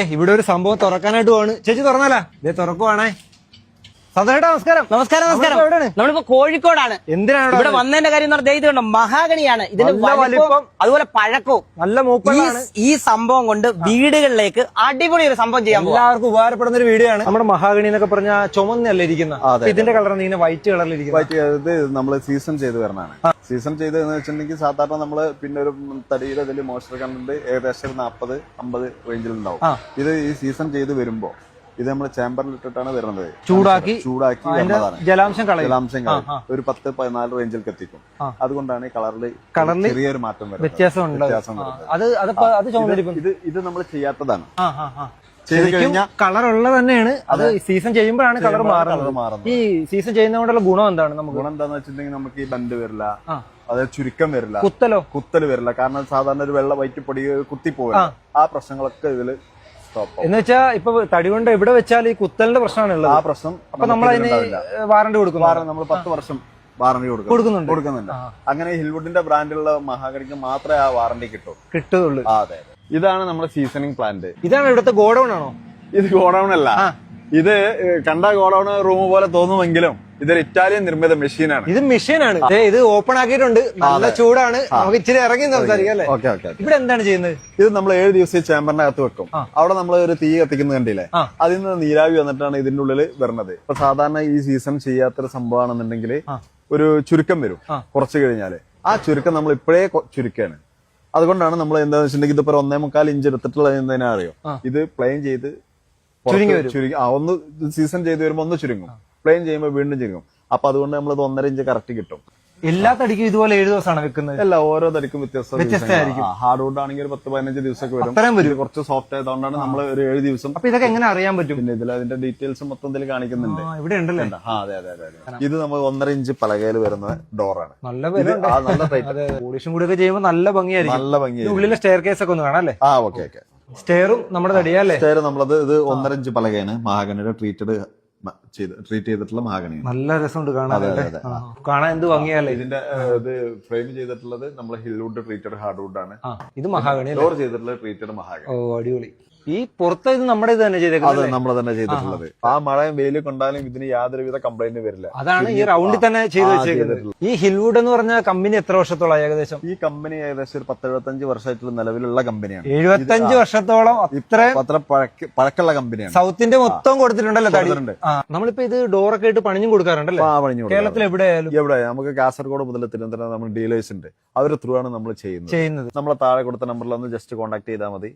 ഇവിടെ ഒരു സംഭവം തുറക്കാനായിട്ട് പോവാണ്. ചേച്ചി തുറന്നാലാ? ഇതേ തുറക്കുവാണേ. സന്തോഷേട്ടാ നമസ്കാരം. നമസ്കാരം. എവിടെയാണ്? നമ്മളിപ്പോ കോഴിക്കോടാണ്. എന്തിനാണ് ഇവിടെ വന്നതിന്റെ കാര്യം എന്ന് പറഞ്ഞാൽ ഇതുണ്ട്, മഹാഗണിയാണ്. ഇതിന് വലിപ്പവും അതുപോലെ പഴക്കവും നല്ല മൂപ്പാണ്. ഈ സംഭവം കൊണ്ട് വീടുകളിലേക്ക് അടിപൊളി ഒരു സംഭവം ചെയ്യാൻ എല്ലാവർക്കും ഉപകാരപ്പെടുന്ന ഒരു വീഡിയോ ആണ്. നമ്മുടെ മഹാഗണി എന്നൊക്കെ പറഞ്ഞാൽ ചുമന്നല്ലേ ഇരിക്കുന്ന, ഇതിന്റെ കളർ നീ വൈറ്റ് കളറിൽ ഇത് നമ്മള് സീസൺ ചെയ്ത് വരണതാണ്. സീസൺ ചെയ്ത് എന്ന് വെച്ചിട്ടുണ്ടെങ്കിൽ സാധാരണ നമ്മള് പിന്നെ ഒരു തടിയുടെ ഇതിൽ മോയ്സ്ചർ കണ്ടന്റ് ഏകദേശം 40-50 റേഞ്ചിൽ ഉണ്ടാവും. ഇത് ഈ സീസൺ ചെയ്ത് വരുമ്പോ ഇത് നമ്മൾ ചേമ്പറിൽ ഇട്ടിട്ടാണ് വരുന്നത്. ചൂടാക്കി ജലാംശം കളയും. ഒരു 10-14 റേഞ്ചിൽ എത്തിക്കും. അതുകൊണ്ടാണ് ഈ കളറിൽ ചെറിയൊരു മാറ്റം വരുന്നത്. വ്യത്യാസം ഇത് നമ്മൾ ചെയ്യാത്തതാണ്. കളർ ഉള്ളത് തന്നെയാണ്. അത് സീസൺ ചെയ്യുമ്പോഴാണ് കളർ മാറുന്നത്. ഈ സീസൺ ചെയ്യുന്നതുകൊണ്ടുള്ള ഗുണം എന്താണ്? നമുക്ക് ഗുണം എന്താന്ന് വെച്ചിട്ടുണ്ടെങ്കിൽ നമുക്ക് ഈ ബണ്ട് വരില്ല, അതായത് ചുരുക്കം വരില്ല, കുത്തല് വരില്ല. കാരണം സാധാരണ ഒരു വെള്ള വൈറ്റ് പൊടി കുത്തിപ്പോയി ആ പ്രശ്നങ്ങളൊക്കെ ഇതില് എന്ന് വെച്ചാ ഇപ്പൊ തടി കൊണ്ട് എവിടെ വെച്ചാൽ ഈ കുത്തലിന്റെ പ്രശ്നമാണ് ആ പ്രശ്നം. അപ്പൊ നമ്മൾ അതിന് വാറണ്ടി കൊടുക്കും. നമ്മൾ 10 വർഷം വാറണ്ടി കൊടുക്കുന്നുണ്ട്. അങ്ങനെ ഹിൽവുഡിന്റെ ബ്രാൻഡിലുള്ള മഹാഗണിക്ക് മാത്രമേ ആ വാറണ്ടി കിട്ടുള്ളൂ. അതെ, ഇതാണ് നമ്മുടെ സീസണിങ് പ്ലാന്റ്. ഇതാണ് ഇവിടുത്തെ ഗോഡൌൺ ആണോ? ഇത് ഗോഡൌൺ അല്ല. ഇത് കണ്ട ഗോഡൌൺ റൂം പോലെ തോന്നുമെങ്കിലും ഇതൊരു ഇറ്റാലിയൻ നിർമ്മിത മെഷീനാണ്. ഇത് മെഷീനാണ്. ഇത് ഓപ്പൺ ആക്കിയിട്ടുണ്ട്. നല്ല ചൂടാണ്. നമുക്ക് ഇച്ചിരി ഇറങ്ങി സംസാരിക്കാം അല്ലേ? ഇവിടെ എന്താണ് ചെയ്യുന്നത്? ഇത് നമ്മൾ 7 ദിവസം ഈ ചേമ്പറിന്റെ അകത്ത് വെക്കും. അവിടെ നമ്മൾ ഒരു തീ കത്തിക്കുന്നത് കണ്ടില്ലേ? അതിൽ നിന്ന് നീരാവി വന്നിട്ടാണ് ഇതിന്റെ ഉള്ളിൽ വരുന്നത്. ഇപ്പൊ സാധാരണ ഈ സീസൺ ചെയ്യാത്തൊരു സംഭവമാണെന്നുണ്ടെങ്കിൽ ഒരു ചുരുക്കം വരും കുറച്ച് കഴിഞ്ഞാല്. ആ ചുരുക്കം നമ്മൾ ഇപ്പോഴേ ചുരുക്കാണ്. അതുകൊണ്ടാണ് നമ്മൾ എന്താണെന്ന് വെച്ചിട്ടുണ്ടെങ്കിൽ ഇതിപ്പോ 1.25 ഇഞ്ച് എടുത്തിട്ടുള്ളത് എന്തിനാ അറിയോ? ഇത് പ്ലെയിൻ ചെയ്ത് ഒന്ന് സീസൺ ചെയ്ത് വരുമ്പോ ഒന്ന് ചുരുങ്ങും, പ്ലെയിൻ ചെയ്യുമ്പോൾ വീണ്ടും ചുരുങ്ങും. അപ്പൊ അതുകൊണ്ട് നമ്മളത് 1.5 ഇഞ്ച് കറക്റ്റ് കിട്ടും. എല്ലാ തടിക്കും ഇതുപോലെ 7 ദിവസമാണ് വെക്കുന്നത്? അല്ല, ഓരോ തടിക്കും വ്യത്യസ്തമായിരിക്കും. ഹാർഡ് വുഡ് ആണെങ്കിൽ 10-15 ദിവസമൊക്കെ വരും. കുറച്ച് സോഫ്റ്റ് ആയതുകൊണ്ടാണ് നമ്മൾ ഒരു 7 ദിവസം. അപ്പൊ ഇതൊക്കെ എങ്ങനെ അറിയാൻ പറ്റും? പിന്നെ ഇതിൽ അതിന്റെ ഡീറ്റെയിൽസ് മൊത്തം ഇതിൽ കാണിക്കുന്നുണ്ട്. ഇവിടെ ഉണ്ടല്ലേ? അതെ. ഇത് നമ്മൾ 1.5 ഇഞ്ച് പലകയിൽ വരുന്ന ഡോറാണ്. നല്ല പോളിഷും കൂടി ഒക്കെ ചെയ്യുമ്പോൾ നല്ല ഭംഗിയായിരിക്കും. ഉള്ളിലെ സ്റ്റെയർ കേസ് ഒക്കെ ഒന്ന് കാണാം അല്ലേ? ഓക്കെ. സ്റ്റെയറും നമ്മുടെ തടിയല്ലേ? സ്റ്റെയർ നമ്മളത് ഇത് 1.5 ഇഞ്ച് പലകയാണ്. മഹാഗണിയുടെ ട്രീറ്റ് ചെയ്തിട്ടുള്ള മഹാഗണി. നല്ല രസമുണ്ട് കാണാൻ. എന്ത് ഭംഗിയല്ലേ? ഇതിന്റെ ഇത് ഫ്രെയിം ചെയ്തിട്ടുള്ളത് നമ്മൾ ഹിൽവുഡ് ട്രീറ്റഡ് ഹാർഡ് വുഡ് ആണ്. ഇത് മഹാഗണി. ഡോർ ചെയ്തിട്ടുള്ള ട്രീറ്റഡ് മഹാഗണി. ഓ, അടിപൊളി. ഈ പുറത്ത് ഇത് നമ്മുടെ ഇത് തന്നെ ചെയ്തേക്കുന്നത്? നമ്മൾ തന്നെ ചെയ്തിട്ടുള്ളത്. ആ മഴയും വെയിലും കൊണ്ടാലും ഇതിന് യാതൊരുവിധ കംപ്ലൈന്റ് വരില്ല. അതാണ് ഈ റൗണ്ടിൽ തന്നെ ചെയ്ത് വെച്ചേക്കുന്നത്. ഈ ഹിൽവുഡ് എന്ന് പറഞ്ഞ കമ്പനി എത്ര വർഷത്തോളം ഏകദേശം? ഈ കമ്പനി ഏകദേശം ഒരു 10-75 വർഷമായിട്ടുള്ള നിലവിലുള്ള കമ്പനിയാണ്. 75 വർഷത്തോളം അത്ര പഴക്കമുള്ള കമ്പനിയാണ്. സൗത്തിന്റെ മൊത്തം കൊടുത്തിട്ടുണ്ടല്ലോ തടി. നമ്മളിപ്പോ ഇത് ഡോറൊക്കെ ഇട്ട് പണിഞ്ഞും കൊടുക്കാറുണ്ടല്ലേ? കേരളത്തിൽ എവിടെയായാലും നമുക്ക് കാസർഗോഡ് മുതൽ തിരുവനന്തപുരം നമ്മൾ ഡീലേഴ്സ് ഉണ്ട്. അവര് ത്രൂ ആണ് നമ്മൾ ചെയ്യുന്നത്. നമ്മളെ താഴെ കൊടുത്ത നമ്പറിൽ ഒന്ന് ജസ്റ്റ് കോൺടാക്ട് ചെയ്താൽ മതി.